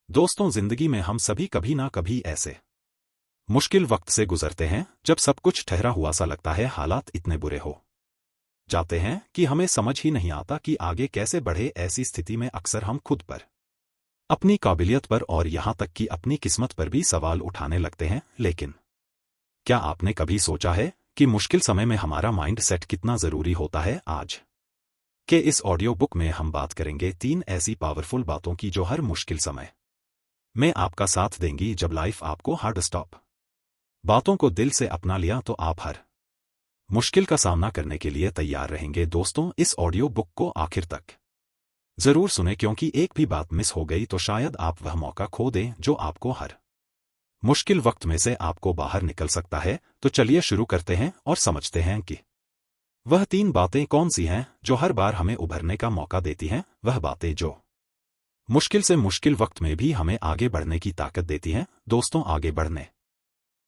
दोस्तों, जिंदगी में हम सभी कभी ना कभी ऐसे मुश्किल वक्त से गुजरते हैं जब सब कुछ ठहरा हुआ सा लगता है। हालात इतने बुरे हो जाते हैं कि हमें समझ ही नहीं आता कि आगे कैसे बढ़े। ऐसी स्थिति में अक्सर हम खुद पर, अपनी काबिलियत पर और यहां तक कि अपनी किस्मत पर भी सवाल उठाने लगते हैं। लेकिन क्या आपने कभी सोचा है कि मुश्किल समय में हमारा माइंड सेट कितना जरूरी होता है? आज के इस ऑडियो बुक में हम बात करेंगे 3 ऐसी पावरफुल बातों की जो हर मुश्किल समय में आपका साथ देंगी। जब लाइफ आपको हार्ड स्टॉप बातों को दिल से अपना लिया तो आप हर मुश्किल का सामना करने के लिए तैयार रहेंगे। दोस्तों, इस ऑडियो बुक को आखिर तक जरूर सुने, क्योंकि एक भी बात मिस हो गई तो शायद आप वह मौका खो दें जो आपको हर मुश्किल वक्त में से आपको बाहर निकल सकता है। तो चलिए शुरू करते हैं और समझते हैं कि वह 3 बातें कौन सी हैं जो हर बार हमें उभरने का मौका देती हैं। वह बातें जो मुश्किल से मुश्किल वक्त में भी हमें आगे बढ़ने की ताकत देती हैं। दोस्तों, आगे बढ़ने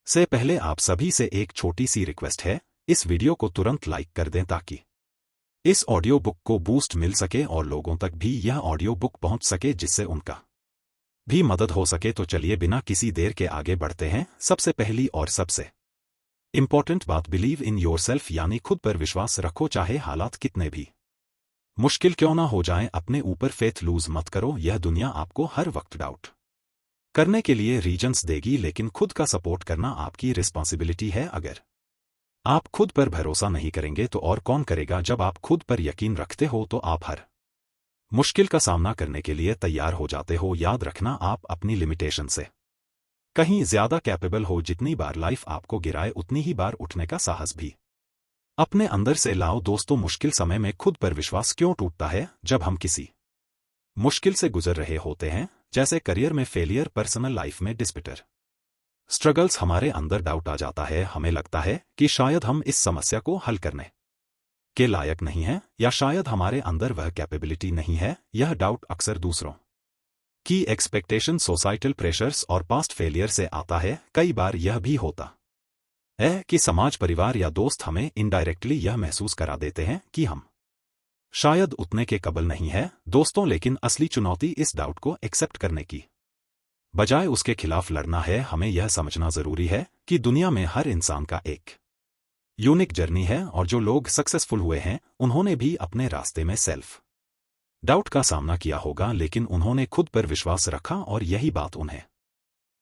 से पहले आप सभी से एक छोटी सी रिक्वेस्ट है, इस वीडियो को तुरंत लाइक कर दें ताकि इस ऑडियो बुक को बूस्ट मिल सके और लोगों तक भी यह ऑडियो बुक पहुंच सके, जिससे उनका भी मदद हो सके। तो चलिए बिना किसी देर के आगे बढ़ते हैं। सबसे पहली और सबसे इंपॉर्टेंट बात, बिलीव इन योरसेल्फ, यानी खुद पर विश्वास रखो। चाहे हालात कितने भी मुश्किल क्यों ना हो जाएं, अपने ऊपर फेथ लूज मत करो। यह दुनिया आपको हर वक्त डाउट करने के लिए रीजंस देगी, लेकिन खुद का सपोर्ट करना आपकी रिस्पॉन्सिबिलिटी है। अगर आप खुद पर भरोसा नहीं करेंगे तो और कौन करेगा? जब आप खुद पर यकीन रखते हो तो आप हर मुश्किल का सामना करने के लिए तैयार हो जाते हो। याद रखना, आप अपनी लिमिटेशन से कहीं ज्यादा कैपेबल हो। जितनी बार लाइफ आपको गिराए उतनी ही बार उठने का साहस भी अपने अंदर से लाओ। दोस्तों, मुश्किल समय में खुद पर विश्वास क्यों टूटता है? जब हम किसी मुश्किल से गुजर रहे होते हैं, जैसे करियर में फेलियर, पर्सनल लाइफ में डिस्पिटर स्ट्रगल्स, हमारे अंदर डाउट आ जाता है। हमें लगता है कि शायद हम इस समस्या को हल करने के लायक नहीं हैं, या शायद हमारे अंदर वह कैपेबिलिटी नहीं है। यह डाउट अक्सर दूसरों की एक्सपेक्टेशन, सोसाइटल प्रेशर्स और पास्ट फेलियर से आता है। कई बार यह भी होता है कि समाज, परिवार या दोस्त हमें इनडायरेक्टली यह महसूस करा देते हैं कि हम शायद उतने के काबिल नहीं है। दोस्तों, लेकिन असली चुनौती इस डाउट को एक्सेप्ट करने की बजाय उसके खिलाफ लड़ना है। हमें यह समझना जरूरी है कि दुनिया में हर इंसान का एक यूनिक जर्नी है, और जो लोग सक्सेसफुल हुए हैं उन्होंने भी अपने रास्ते में सेल्फ डाउट का सामना किया होगा, लेकिन उन्होंने खुद पर विश्वास रखा और यही बात उन्हें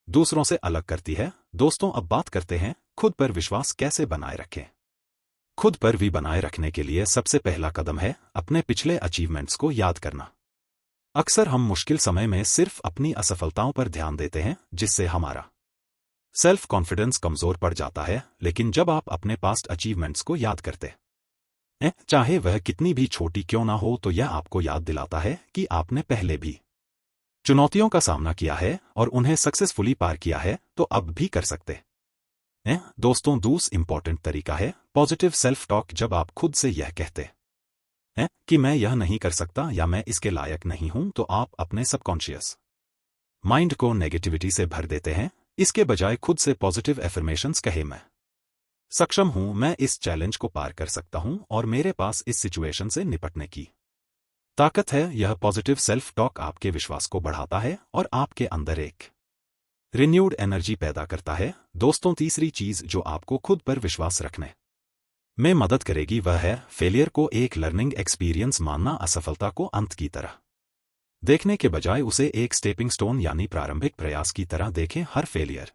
दूसरों से अलग करती है। दोस्तों, अब बात करते हैं खुद पर विश्वास कैसे बनाए रखें। खुद पर भी बनाए रखने के लिए सबसे पहला कदम है अपने पिछले अचीवमेंट्स को याद करना। अक्सर हम मुश्किल समय में सिर्फ अपनी असफलताओं पर ध्यान देते हैं, जिससे हमारा सेल्फ कॉन्फिडेंस कमजोर पड़ जाता है। लेकिन जब आप अपने पास्ट अचीवमेंट्स को याद करते हैं, चाहे वह कितनी भी छोटी क्यों ना हो, तो यह आपको याद दिलाता है कि आपने पहले भी चुनौतियों का सामना किया है और उन्हें सक्सेसफुली पार किया है, तो अब भी कर सकते हैं। दोस्तों, दूसरा इंपॉर्टेंट तरीका है पॉजिटिव सेल्फ टॉक। जब आप खुद से यह कहते हैं कि मैं यह नहीं कर सकता या मैं इसके लायक नहीं हूं, तो आप अपने सबकॉन्शियस माइंड को नेगेटिविटी से भर देते हैं। इसके बजाय खुद से पॉजिटिव एफर्मेशंस कहे, मैं सक्षम हूं, मैं इस चैलेंज को पार कर सकता हूं और मेरे पास इस सिचुएशन से निपटने की ताकत है। यह पॉजिटिव सेल्फ टॉक आपके विश्वास को बढ़ाता है और आपके अंदर एक रिन्यूड एनर्जी पैदा करता है। दोस्तों, तीसरी चीज जो आपको खुद पर विश्वास रखने में मदद करेगी वह है फेलियर को एक लर्निंग एक्सपीरियंस मानना। असफलता को अंत की तरह देखने के बजाय उसे एक स्टेपिंग स्टोन यानी प्रारंभिक प्रयास की तरह देखें। हर फेलियर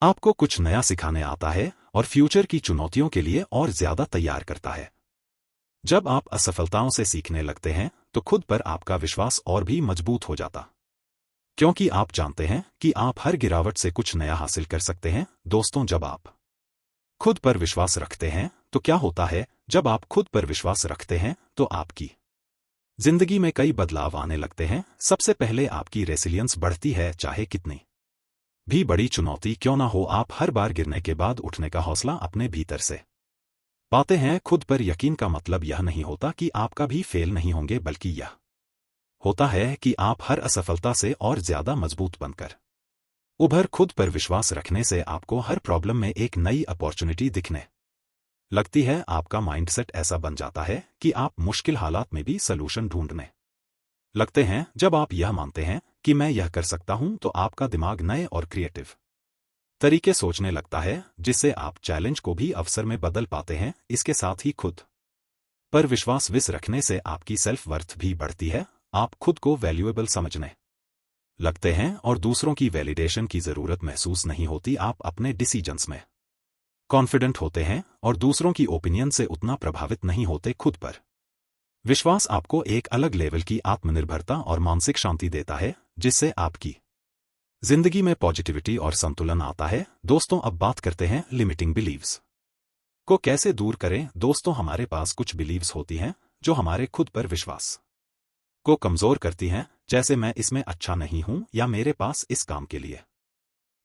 आपको कुछ नया सिखाने आता है और फ्यूचर की चुनौतियों के लिए और ज्यादा तैयार करता है। जब आप असफलताओं से सीखने लगते हैं तो खुद पर आपका विश्वास और भी मजबूत हो जाता, क्योंकि आप जानते हैं कि आप हर गिरावट से कुछ नया हासिल कर सकते हैं। दोस्तों, जब आप खुद पर विश्वास रखते हैं तो क्या होता है? जब आप खुद पर विश्वास रखते हैं तो आपकी जिंदगी में कई बदलाव आने लगते हैं। सबसे पहले आपकी रेसिलियंस बढ़ती है। चाहे कितनी भी बड़ी चुनौती क्यों ना हो, आप हर बार गिरने के बाद उठने का हौसला अपने भीतर से पाते हैं। खुद पर यकीन का मतलब यह नहीं होता कि आप कभी फेल नहीं होंगे, बल्कि यह होता है कि आप हर असफलता से और ज्यादा मजबूत बनकर उभर। खुद पर विश्वास रखने से आपको हर प्रॉब्लम में एक नई अपॉर्चुनिटी दिखने लगती है। आपका माइंडसेट ऐसा बन जाता है कि आप मुश्किल हालात में भी सलूशन ढूंढने लगते हैं। जब आप यह मानते हैं कि मैं यह कर सकता हूं तो आपका दिमाग नए और क्रिएटिव तरीके सोचने लगता है, जिससे आप चैलेंज को भी अवसर में बदल पाते हैं। इसके साथ ही खुद पर विश्वास विस रखने से आपकी सेल्फ वर्थ भी बढ़ती है। आप खुद को वैल्यूएबल समझने लगते हैं और दूसरों की वैलिडेशन की जरूरत महसूस नहीं होती। आप अपने डिसीजंस में कॉन्फिडेंट होते हैं और दूसरों की ओपिनियन से उतना प्रभावित नहीं होते। खुद पर विश्वास आपको एक अलग लेवल की आत्मनिर्भरता और मानसिक शांति देता है, जिससे आपकी जिंदगी में पॉजिटिविटी और संतुलन आता है। दोस्तों, अब बात करते हैं लिमिटिंग बिलीव्स को कैसे दूर करें। दोस्तों, हमारे पास कुछ बिलीव्स होती हैं जो हमारे खुद पर विश्वास को कमजोर करती हैं, जैसे मैं इसमें अच्छा नहीं हूं या मेरे पास इस काम के लिए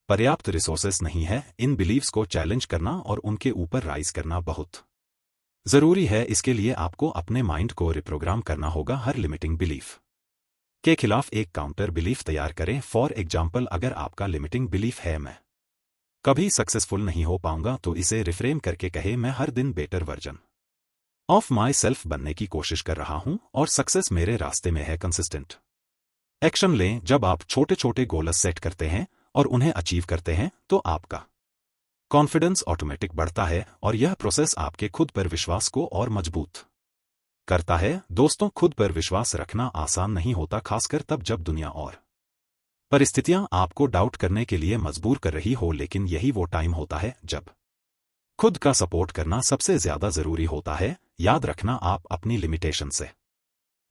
पर्याप्त रिसोर्सेस नहीं है। इन बिलीव्स को चैलेंज करना और उनके ऊपर राइज करना बहुत जरूरी है। इसके लिए आपको अपने माइंड को रिप्रोग्राम करना होगा। हर लिमिटिंग बिलीफ के खिलाफ एक काउंटर बिलीफ तैयार करें। फॉर एग्जाम्पल, अगर आपका लिमिटिंग बिलीफ है मैं कभी सक्सेसफुल नहीं हो पाऊंगा, तो इसे रिफ्रेम करके कहे मैं हर दिन better version of my self बनने की कोशिश कर रहा हूं और सक्सेस मेरे रास्ते में है। कंसिस्टेंट एक्शन लें। जब आप छोटे छोटे गोल्स सेट करते हैं और उन्हें अचीव करते हैं तो आपका कॉन्फिडेंस ऑटोमेटिक बढ़ता है और यह प्रोसेस आपके खुद पर विश्वास को और मजबूत करता है। दोस्तों, खुद पर विश्वास रखना आसान नहीं होता, खासकर तब जब दुनिया और परिस्थितियां आपको डाउट करने के लिए मजबूर कर रही हो। लेकिन यही वो टाइम होता है जब खुद का सपोर्ट करना सबसे ज्यादा जरूरी होता है। याद रखना, आप अपनी लिमिटेशन से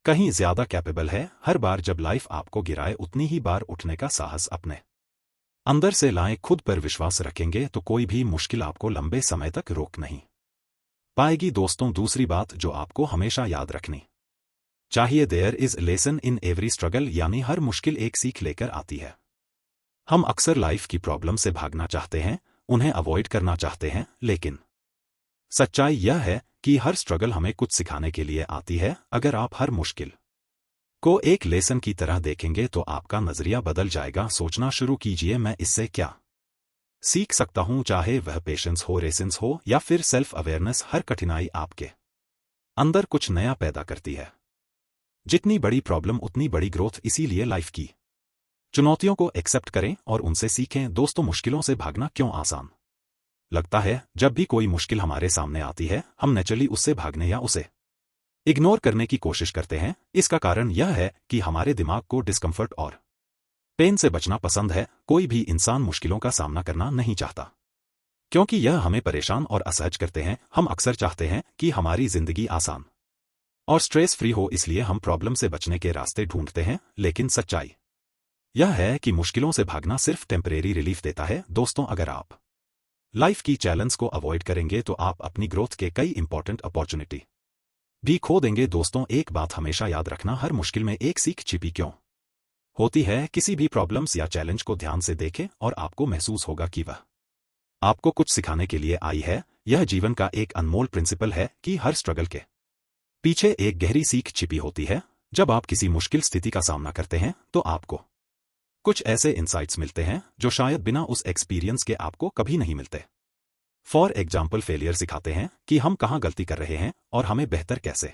कहीं ज्यादा कैपेबल है। हर बार जब लाइफ आपको गिराए, उतनी ही बार उठने का साहस अपने अंदर से लाएं। खुद पर विश्वास रखेंगे तो कोई भी मुश्किल आपको लंबे समय तक रोक नहीं पाएगी। दोस्तों, दूसरी बात जो आपको हमेशा याद रखनी चाहिए, there is lesson in every struggle, यानी हर मुश्किल एक सीख लेकर आती है। हम अक्सर लाइफ की प्रॉब्लम से भागना चाहते हैं, उन्हें अवॉइड करना चाहते हैं, लेकिन सच्चाई यह है कि हर स्ट्रगल हमें कुछ सिखाने के लिए आती है। अगर आप हर मुश्किल को एक लेसन की तरह देखेंगे तो आपका नजरिया बदल जाएगा। सोचना शुरू कीजिए, मैं इससे क्या सीख सकता हूं, चाहे वह पेशेंस हो, रेसिंस हो या फिर सेल्फ अवेयरनेस। हर कठिनाई आपके अंदर कुछ नया पैदा करती है। जितनी बड़ी प्रॉब्लम उतनी बड़ी ग्रोथ। इसीलिए लाइफ की चुनौतियों को एक्सेप्ट करें और उनसे सीखें। दोस्तों, मुश्किलों से भागना क्यों आसान लगता है? जब भी कोई मुश्किल हमारे सामने आती है, हम नेचुरली उससे भागने या उसे इग्नोर करने की कोशिश करते हैं। इसका कारण यह है कि हमारे दिमाग को डिस्कम्फर्ट और पेन से बचना पसंद है। कोई भी इंसान मुश्किलों का सामना करना नहीं चाहता, क्योंकि यह हमें परेशान और असहज करते हैं। हम अक्सर चाहते हैं कि हमारी जिंदगी आसान और स्ट्रेस फ्री हो, इसलिए हम प्रॉब्लम से बचने के रास्ते ढूंढते हैं। लेकिन सच्चाई यह है कि मुश्किलों से भागना सिर्फ टेम्परेरी रिलीफ देता है। दोस्तों, अगर आप लाइफ की चैलेंज को अवॉइड करेंगे तो आप अपनी ग्रोथ के कई इंपॉर्टेंट अपॉर्चुनिटी भी खो देंगे। दोस्तों, एक बात हमेशा याद रखना, हर मुश्किल में एक सीख छिपी क्यों होती है। किसी भी प्रॉब्लम्स या चैलेंज को ध्यान से देखें और आपको महसूस होगा कि वह आपको कुछ सिखाने के लिए आई है। यह जीवन का एक अनमोल प्रिंसिपल है कि हर स्ट्रगल के पीछे एक गहरी सीख छिपी होती है। जब आप किसी मुश्किल स्थिति का सामना करते हैं तो आपको कुछ ऐसे इंसाइट्स मिलते हैं जो शायद बिना उस एक्सपीरियंस के आपको कभी नहीं मिलते। फॉर एग्जाम्पल, फेलियर सिखाते हैं कि हम कहाँ गलती कर रहे हैं और हमें बेहतर कैसे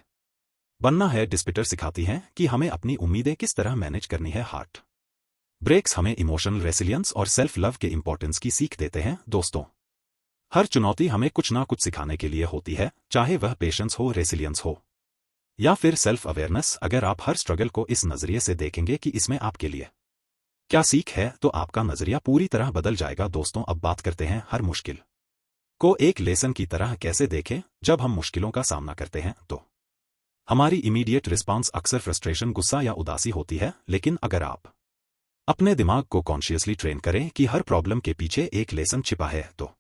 बनना है। डिस्पिटर सिखाती हैं कि हमें अपनी उम्मीदें किस तरह मैनेज करनी है। हार्ट ब्रेक्स हमें इमोशनल रेसिलियंस और सेल्फ लव के इंपॉर्टेंस की सीख देते हैं। दोस्तों, हर चुनौती हमें कुछ ना कुछ सिखाने के लिए होती है, चाहे वह पेशेंस हो, रेसिलियंस हो या फिर सेल्फ अवेयरनेस। अगर आप हर स्ट्रगल को इस नजरिए से देखेंगे कि इसमें आपके लिए क्या सीख है, तो आपका नजरिया पूरी तरह बदल जाएगा। दोस्तों, अब बात करते हैं हर मुश्किल को एक लेसन की तरह कैसे देखें। जब हम मुश्किलों का सामना करते हैं तो हमारी इमीडिएट रिस्पांस अक्सर फ्रस्ट्रेशन, गुस्सा या उदासी होती है। लेकिन अगर आप अपने दिमाग को कॉन्शियसली ट्रेन करें कि हर प्रॉब्लम के पीछे एक लेसन छिपा है, तो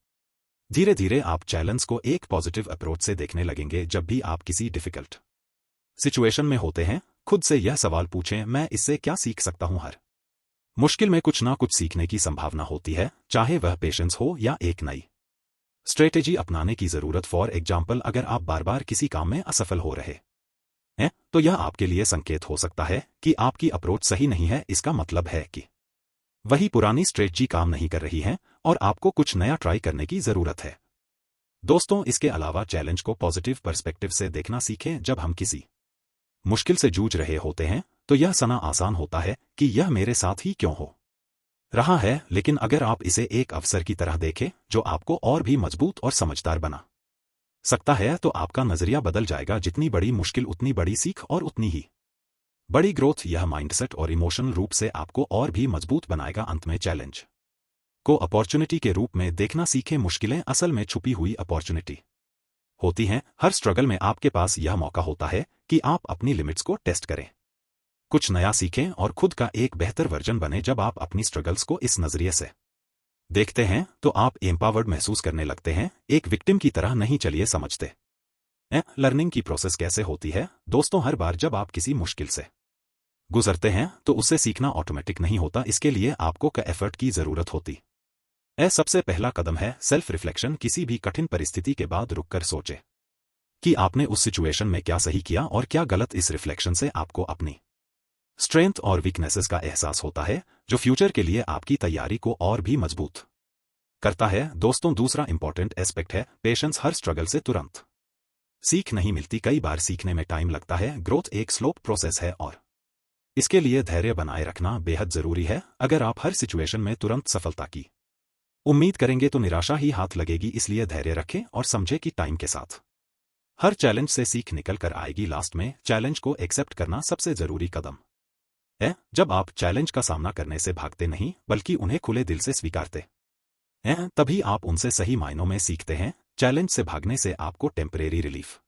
धीरे धीरे आप चैलेंज को एक पॉजिटिव अप्रोच से देखने लगेंगे। जब भी आप किसी डिफिकल्ट सिचुएशन में होते हैं, खुद से यह सवाल पूछें, मैं इससे क्या सीख सकता हूं। हर मुश्किल में कुछ ना कुछ सीखने की संभावना होती है, चाहे वह पेशेंस हो या एक नई स्ट्रेटेजी अपनाने की जरूरत। फॉर एग्जाम्पल, अगर आप बार बार किसी काम में असफल हो रहे हैं तो यह आपके लिए संकेत हो सकता है कि आपकी अप्रोच सही नहीं है। इसका मतलब है कि वही पुरानी स्ट्रेटजी काम नहीं कर रही है और आपको कुछ नया ट्राई करने की जरूरत है। दोस्तों, इसके अलावा चैलेंज को पॉजिटिव पर्सपेक्टिव से देखना सीखें। जब हम किसी मुश्किल से जूझ रहे होते हैं तो यह सना आसान होता है कि यह मेरे साथ ही क्यों हो रहा है, लेकिन अगर आप इसे एक अवसर की तरह देखें जो आपको और भी मजबूत और समझदार बना सकता है, तो आपका नजरिया बदल जाएगा। जितनी बड़ी मुश्किल उतनी बड़ी सीख और उतनी ही बड़ी ग्रोथ। यह माइंडसेट और इमोशनल रूप से आपको और भी मजबूत बनाएगा। अंत में चैलेंज को अपॉर्चुनिटी के रूप में देखना सीखें। मुश्किलें असल में छुपी हुई अपॉर्चुनिटी होती हैं। हर स्ट्रगल में आपके पास यह मौका होता है कि आप अपनी लिमिट्स को टेस्ट करें, कुछ नया सीखें और खुद का एक बेहतर वर्जन बने। जब आप अपनी स्ट्रगल्स को इस नजरिए से देखते हैं तो आप एम्पावर्ड महसूस करने लगते हैं, एक विक्टिम की तरह नहीं। चलिए समझते लर्निंग की प्रोसेस कैसे होती है। दोस्तों, हर बार जब आप किसी मुश्किल से गुजरते हैं तो उससे सीखना ऑटोमेटिक नहीं होता। इसके लिए आपको का एफर्ट की जरूरत होती है। सबसे पहला कदम है सेल्फ रिफ्लेक्शन। किसी भी कठिन परिस्थिति के बाद रुककर सोचें कि आपने उस सिचुएशन में क्या सही किया और क्या गलत। इस रिफ्लेक्शन से आपको अपनी स्ट्रेंथ और वीकनेसेस का एहसास होता है, जो फ्यूचर के लिए आपकी तैयारी को और भी मजबूत करता है। दोस्तों, दूसरा इंपॉर्टेंट एस्पेक्ट है पेशेंस। हर स्ट्रगल से तुरंत सीख नहीं मिलती, कई बार सीखने में टाइम लगता है। ग्रोथ एक स्लो प्रोसेस है और इसके लिए धैर्य बनाए रखना बेहद जरूरी है। अगर आप हर सिचुएशन में तुरंत सफलता की उम्मीद करेंगे तो निराशा ही हाथ लगेगी। इसलिए धैर्य रखें और समझे कि टाइम के साथ हर चैलेंज से सीख निकल कर आएगी। लास्ट में चैलेंज को एक्सेप्ट करना सबसे जरूरी कदम है। जब आप चैलेंज का सामना करने से भागते नहीं बल्कि उन्हें खुले दिल से स्वीकारते हैं, तभी आप उनसे सही मायनों में सीखते हैं। चैलेंज से भागने से आपको टेम्परेरी रिलीफ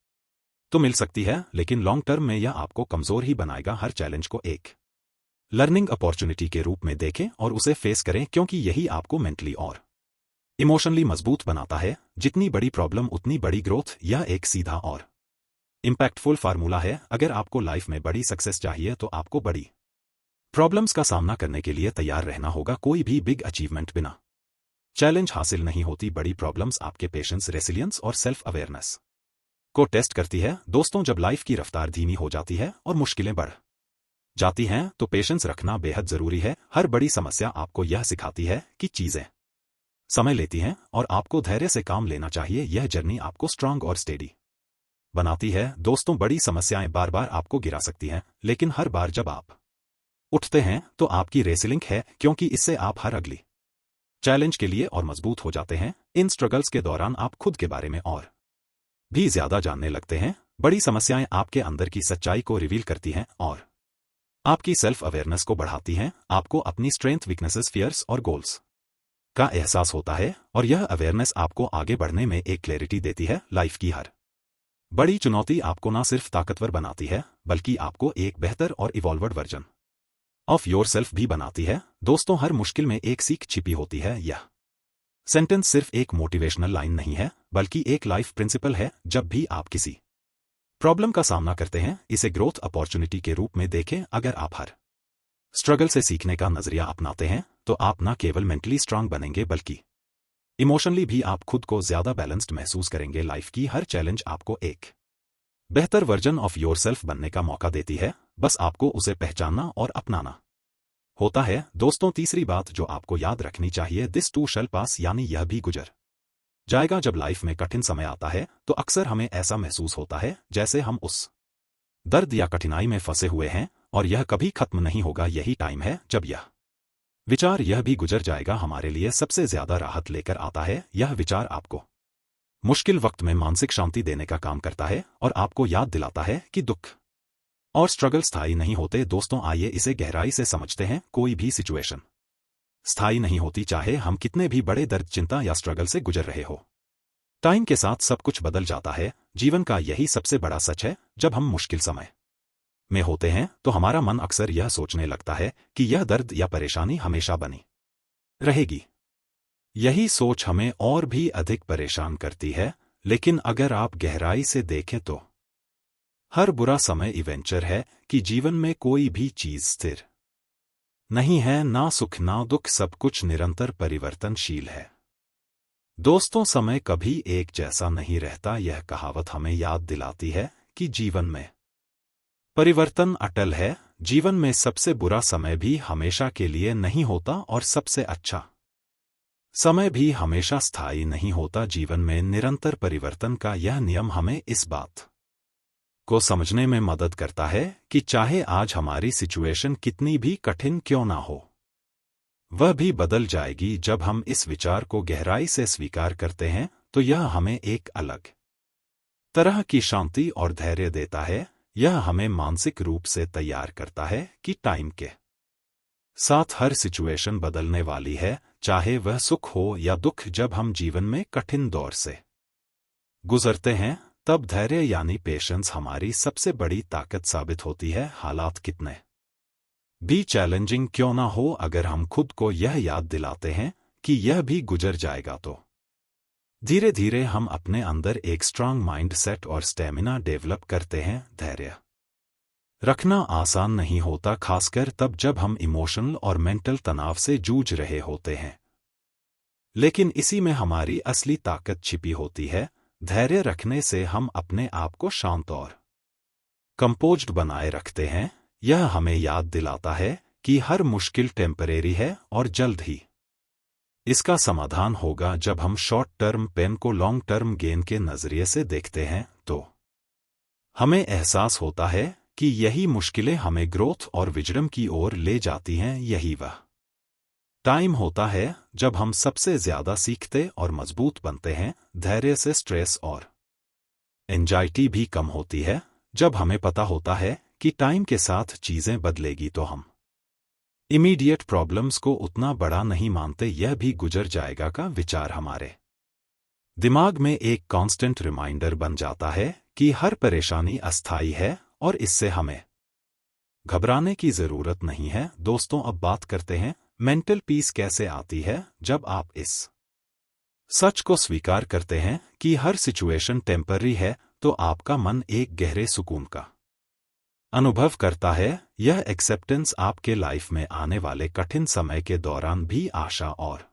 तो मिल सकती है, लेकिन लॉन्ग टर्म में यह आपको कमजोर ही बनाएगा। हर चैलेंज को एक लर्निंग अपॉर्चुनिटी के रूप में देखें और उसे फेस करें, क्योंकि यही आपको मेंटली और इमोशनली मजबूत बनाता है। जितनी बड़ी प्रॉब्लम उतनी बड़ी ग्रोथ। यह एक सीधा और इंपैक्टफुल फार्मूला है। अगर आपको लाइफ में बड़ी सक्सेस चाहिए तो आपको बड़ी प्रॉब्लम्स का सामना करने के लिए तैयार रहना होगा। कोई भी बिग अचीवमेंट बिना चैलेंज हासिल नहीं होती। बड़ी प्रॉब्लम्स आपके पेशेंस, रेसिलियंस और सेल्फ अवेयरनेस को टेस्ट करती है। दोस्तों, जब लाइफ की रफ्तार धीमी हो जाती है और मुश्किलें बढ़ जाती हैं तो पेशेंस रखना बेहद जरूरी है। हर बड़ी समस्या आपको यह सिखाती है कि चीजें समय लेती हैं और आपको धैर्य से काम लेना चाहिए। यह जर्नी आपको स्ट्रांग और स्टेडी बनाती है। दोस्तों, बड़ी समस्याएं बार बार आपको गिरा सकती हैं, लेकिन हर बार जब आप उठते हैं तो आपकी रेसलिंग है, क्योंकि इससे आप हर अगली चैलेंज के लिए और मजबूत हो जाते हैं। इन स्ट्रगल्स के दौरान आप खुद के बारे में और भी ज्यादा जानने लगते हैं। बड़ी समस्याएं आपके अंदर की सच्चाई को रिवील करती हैं और आपकी सेल्फ अवेयरनेस को बढ़ाती हैं। आपको अपनी स्ट्रेंथ, वीकनेसेस, फियर्स और गोल्स का एहसास होता है और यह अवेयरनेस आपको आगे बढ़ने में एक क्लैरिटी देती है। लाइफ की हर बड़ी चुनौती आपको न सिर्फ ताकतवर बनाती है बल्कि आपको एक बेहतर और इवॉल्वर्ड वर्जन ऑफ योरसेल्फ भी बनाती है। दोस्तों, हर मुश्किल में एक सीख छिपी होती है। यह सेंटेंस सिर्फ एक मोटिवेशनल लाइन नहीं है बल्कि एक लाइफ प्रिंसिपल है। जब भी आप किसी प्रॉब्लम का सामना करते हैं, इसे ग्रोथ अपॉर्चुनिटी के रूप में देखें। अगर आप हर स्ट्रगल से सीखने का नजरिया अपनाते हैं तो आप न केवल मेंटली स्ट्रांग बनेंगे बल्कि इमोशनली भी आप खुद को ज्यादा बैलेंस्ड महसूस करेंगे। लाइफ की हर चैलेंज आपको एक बेहतर वर्जन ऑफ योरसेल्फ बनने का मौका देती है, बस आपको उसे पहचानना और अपनाना होता है। दोस्तों, तीसरी बात जो आपको याद रखनी चाहिए, दिस टू शैल पास, यानी यह भी गुजर जाएगा। जब लाइफ में कठिन समय आता है तो अक्सर हमें ऐसा महसूस होता है जैसे हम उस दर्द या कठिनाई में फंसे हुए हैं और यह कभी खत्म नहीं होगा। यही टाइम है जब यह विचार यह भी गुजर जाएगा हमारे लिए सबसे ज्यादा राहत लेकर आता है। यह विचार आपको मुश्किल वक्त में मानसिक शांति देने का काम करता है और आपको याद दिलाता है कि दुख और स्ट्रगल स्थायी नहीं होते। दोस्तों, आइए इसे गहराई से समझते हैं। कोई भी सिचुएशन स्थायी नहीं होती, चाहे हम कितने भी बड़े दर्द, चिंता या स्ट्रगल से गुजर रहे हो। टाइम के साथ सब कुछ बदल जाता है। जीवन का यही सबसे बड़ा सच है। जब हम मुश्किल समय में होते हैं तो हमारा मन अक्सर यह सोचने लगता है कि यह दर्द या परेशानी हमेशा बनी रहेगी। यही सोच हमें और भी अधिक परेशान करती है। लेकिन अगर आप गहराई से देखें तो हर बुरा समय इवेंचर है कि जीवन में कोई भी चीज स्थिर नहीं है, ना सुख ना दुख, सब कुछ निरंतर परिवर्तनशील है। दोस्तों, समय कभी एक जैसा नहीं रहता। यह कहावत हमें याद दिलाती है कि जीवन में परिवर्तन अटल है। जीवन में सबसे बुरा समय भी हमेशा के लिए नहीं होता और सबसे अच्छा समय भी हमेशा स्थायी नहीं होता। जीवन में निरंतर परिवर्तन का यह नियम हमें इस बात को समझने में मदद करता है कि चाहे आज हमारी सिचुएशन कितनी भी कठिन क्यों ना हो, वह भी बदल जाएगी जब हम इस विचार को गहराई से स्वीकार करते हैं। तो यह हमें एक अलग तरह की शांति और धैर्य देता है। यह हमें मानसिक रूप से तैयार करता है कि टाइम के साथ हर सिचुएशन बदलने वाली है, चाहे वह सुख हो या दुख। जब हम जीवन में कठिन दौर से गुजरते हैं, तब धैर्य यानी पेशेंस हमारी सबसे बड़ी ताकत साबित होती है। हालात कितने भी चैलेंजिंग क्यों ना हो, अगर हम खुद को यह याद दिलाते हैं कि यह भी गुजर जाएगा, तो धीरे धीरे हम अपने अंदर एक स्ट्रांग माइंड सेट और स्टेमिना डेवलप करते हैं। धैर्य रखना आसान नहीं होता, खासकर तब जब हम इमोशनल और मेंटल तनाव से जूझ रहे होते हैं, लेकिन इसी में हमारी असली ताकत छिपी होती है। धैर्य रखने से हम अपने आप को शांत और कंपोज्ड बनाए रखते हैं। यह हमें याद दिलाता है कि हर मुश्किल टेम्परेरी है और जल्द ही इसका समाधान होगा। जब हम शॉर्ट टर्म पेन को लॉन्ग टर्म गेन के नजरिए से देखते हैं, तो हमें एहसास होता है कि यही मुश्किलें हमें ग्रोथ और विजडम की ओर ले जाती हैं। यही वह टाइम होता है जब हम सबसे ज्यादा सीखते और मजबूत बनते हैं। धैर्य से स्ट्रेस और एंजाइटी भी कम होती है। जब हमें पता होता है कि टाइम के साथ चीजें बदलेगी, तो हम इमीडिएट प्रॉब्लम्स को उतना बड़ा नहीं मानते। यह भी गुजर जाएगा का विचार हमारे दिमाग में एक कांस्टेंट रिमाइंडर बन जाता है कि हर परेशानी अस्थायी है और इससे हमें घबराने की जरूरत नहीं है। दोस्तों, अब बात करते हैं मेंटल पीस कैसे आती है। जब आप इस सच को स्वीकार करते हैं कि हर सिचुएशन टेम्पररी है, तो आपका मन एक गहरे सुकून का अनुभव करता है। यह एक्सेप्टेंस आपके लाइफ में आने वाले कठिन समय के दौरान भी आशा और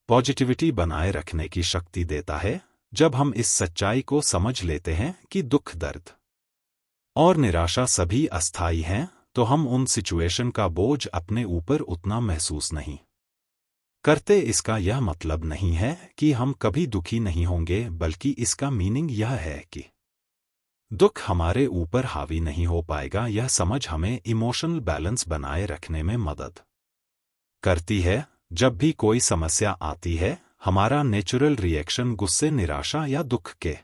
पॉजिटिविटी बनाए रखने की शक्ति देता है। जब हम इस सच्चाई को समझ लेते हैं कि दुख, दर्द और निराशा सभी अस्थायी हैं, तो हम उन सिचुएशन का बोझ अपने ऊपर उतना महसूस नहीं करते। इसका यह मतलब नहीं है कि हम कभी दुखी नहीं होंगे, बल्कि इसका मीनिंग यह है कि दुख हमारे ऊपर हावी नहीं हो पाएगा। यह समझ हमें इमोशनल बैलेंस बनाए रखने में मदद करती है। जब भी कोई समस्या आती है, हमारा नेचुरल रिएक्शन गुस्से, निराशा या दुख के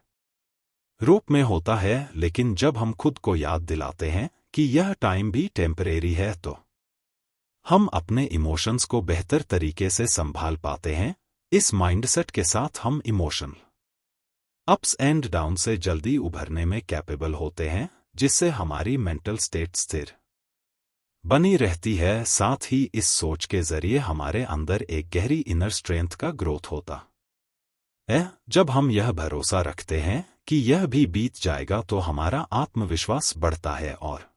रूप में होता है, लेकिन जब हम खुद को याद दिलाते हैं कि यह टाइम भी टेम्परेरी है, तो हम अपने इमोशंस को बेहतर तरीके से संभाल पाते हैं। इस माइंडसेट के साथ हम इमोशनल अप्स एंड डाउन से जल्दी उभरने में कैपेबल होते हैं, जिससे हमारी मेंटल स्टेट स्थिर बनी रहती है। साथ ही इस सोच के जरिए हमारे अंदर एक गहरी इनर स्ट्रेंथ का ग्रोथ होता है। जब हम यह भरोसा रखते हैं कि यह भी बीत जाएगा, तो हमारा आत्मविश्वास बढ़ता है और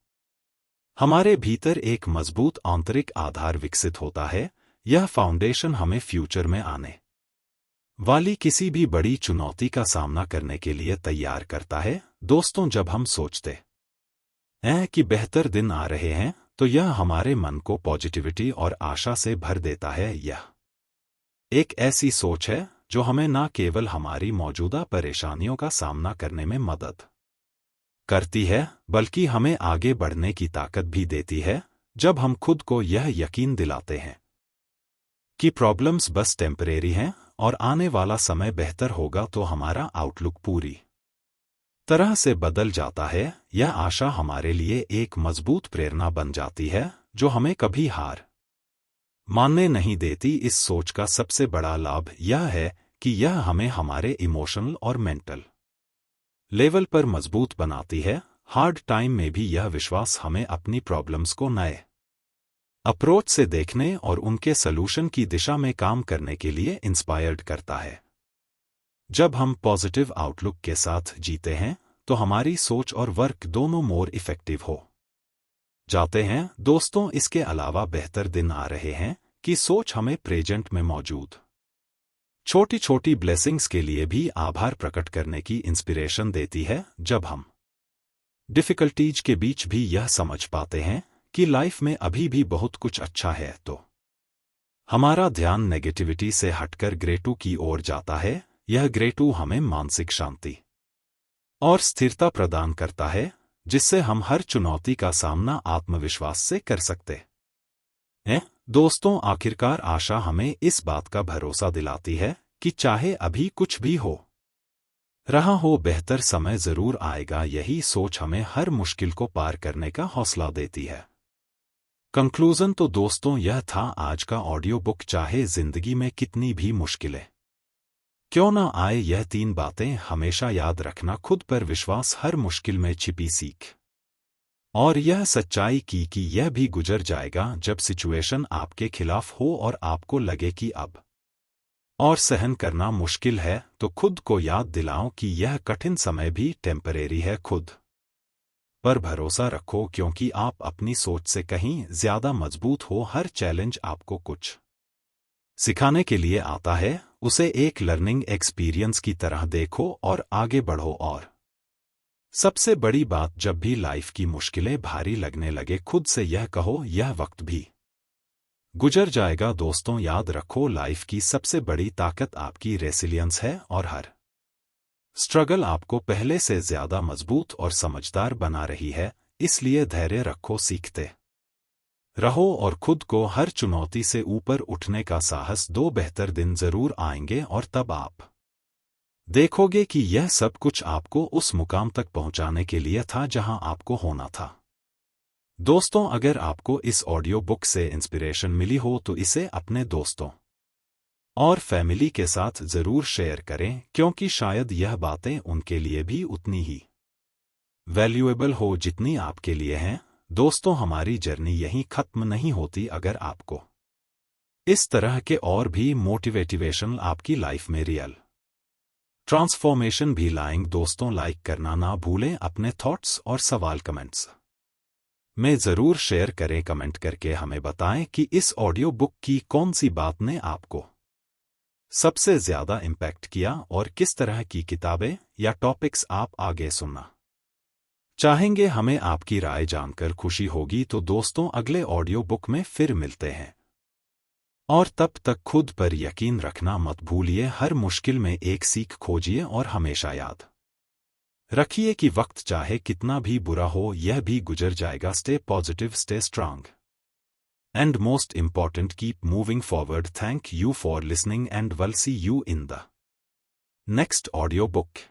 हमारे भीतर एक मजबूत आंतरिक आधार विकसित होता है। यह फाउंडेशन हमें फ्यूचर में आने वाली किसी भी बड़ी चुनौती का सामना करने के लिए तैयार करता है। दोस्तों, जब हम सोचते हैं कि बेहतर दिन आ रहे हैं, तो यह हमारे मन को पॉजिटिविटी और आशा से भर देता है। यह एक ऐसी सोच है जो हमें न केवल हमारी मौजूदा परेशानियों का सामना करने में मदद करती है, बल्कि हमें आगे बढ़ने की ताकत भी देती है। जब हम खुद को यह यकीन दिलाते हैं कि प्रॉब्लम्स बस टेम्परेरी हैं और आने वाला समय बेहतर होगा, तो हमारा आउटलुक पूरी तरह से बदल जाता है। यह आशा हमारे लिए एक मजबूत प्रेरणा बन जाती है, जो हमें कभी हार मानने नहीं देती। इस सोच का सबसे बड़ा लाभ यह है कि यह हमें हमारे इमोशनल और मेंटल लेवल पर मजबूत बनाती है। हार्ड टाइम में भी यह विश्वास हमें अपनी प्रॉब्लम्स को नए अप्रोच से देखने और उनके सलूशन की दिशा में काम करने के लिए इंस्पायर्ड करता है। जब हम पॉजिटिव आउटलुक के साथ जीते हैं, तो हमारी सोच और वर्क दोनों मोर इफेक्टिव हो जाते हैं। दोस्तों, इसके अलावा बेहतर दिन आ रहे हैं कि सोच हमें प्रेजेंट में मौजूद छोटी छोटी ब्लेसिंग्स के लिए भी आभार प्रकट करने की इंस्पिरेशन देती है। जब हम डिफिकल्टीज के बीच भी यह समझ पाते हैं कि लाइफ में अभी भी बहुत कुछ अच्छा है, तो हमारा ध्यान नेगेटिविटी से हटकर ग्रेटू की ओर जाता है। यह ग्रेटू हमें मानसिक शांति और स्थिरता प्रदान करता है, जिससे हम हर चुनौती का सामना आत्मविश्वास से कर सकते हैं। दोस्तों, आखिरकार आशा हमें इस बात का भरोसा दिलाती है कि चाहे अभी कुछ भी हो रहा हो, बेहतर समय जरूर आएगा। यही सोच हमें हर मुश्किल को पार करने का हौसला देती है। कंक्लूजन तो दोस्तों यह था आज का ऑडियो बुक। चाहे जिंदगी में कितनी भी मुश्किलें क्यों ना आए, यह 3 बातें हमेशा याद रखना। खुद पर विश्वास, हर मुश्किल में छिपी सीख, और यह सच्चाई कि यह भी गुजर जाएगा। जब सिचुएशन आपके खिलाफ हो और आपको लगे कि अब और सहन करना मुश्किल है, तो खुद को याद दिलाओ कि यह कठिन समय भी टेम्परेरी है। खुद पर भरोसा रखो, क्योंकि आप अपनी सोच से कहीं ज्यादा मजबूत हो। हर चैलेंज आपको कुछ सिखाने के लिए आता है। उसे एक लर्निंग एक्सपीरियंस की तरह देखो और आगे बढ़ो। और सबसे बड़ी बात, जब भी लाइफ की मुश्किलें भारी लगने लगे, खुद से यह कहो, यह वक्त भी गुजर जाएगा। दोस्तों, याद रखो, लाइफ की सबसे बड़ी ताकत आपकी रेसिलियंस है, और हर स्ट्रगल आपको पहले से ज्यादा मजबूत और समझदार बना रही है। इसलिए धैर्य रखो, सीखते रहो और खुद को हर चुनौती से ऊपर उठने का साहस दो। बेहतर दिन जरूर आएंगे, और तब आप देखोगे कि यह सब कुछ आपको उस मुकाम तक पहुंचाने के लिए था जहां आपको होना था। दोस्तों, अगर आपको इस ऑडियो बुक से इंस्पिरेशन मिली हो तो इसे अपने दोस्तों और फैमिली के साथ जरूर शेयर करें, क्योंकि शायद यह बातें उनके लिए भी उतनी ही वैल्यूएबल हो जितनी आपके लिए हैं। दोस्तों, हमारी जर्नी यहीं खत्म नहीं होती। अगर आपको इस तरह के और भी मोटिवेशन आपकी लाइफ में रियल ट्रांसफॉर्मेशन भी लाएंगे, दोस्तों लाइक करना ना भूलें। अपने थॉट्स और सवाल कमेंट्स में जरूर शेयर करें। कमेंट करके हमें बताएं कि इस ऑडियो बुक की कौन सी बात ने आपको सबसे ज्यादा इम्पैक्ट किया, और किस तरह की किताबें या टॉपिक्स आप आगे सुनना चाहेंगे। हमें आपकी राय जानकर खुशी होगी। तो दोस्तों, अगले ऑडियो बुक में फिर मिलते हैं, और तब तक खुद पर यकीन रखना मत भूलिए। हर मुश्किल में एक सीख खोजिए, और हमेशा याद रखिए कि वक्त चाहे कितना भी बुरा हो, यह भी गुजर जाएगा। Stay positive, stay strong, and most important, keep moving forward. Thank you for listening, and we'll see you in the next audio book.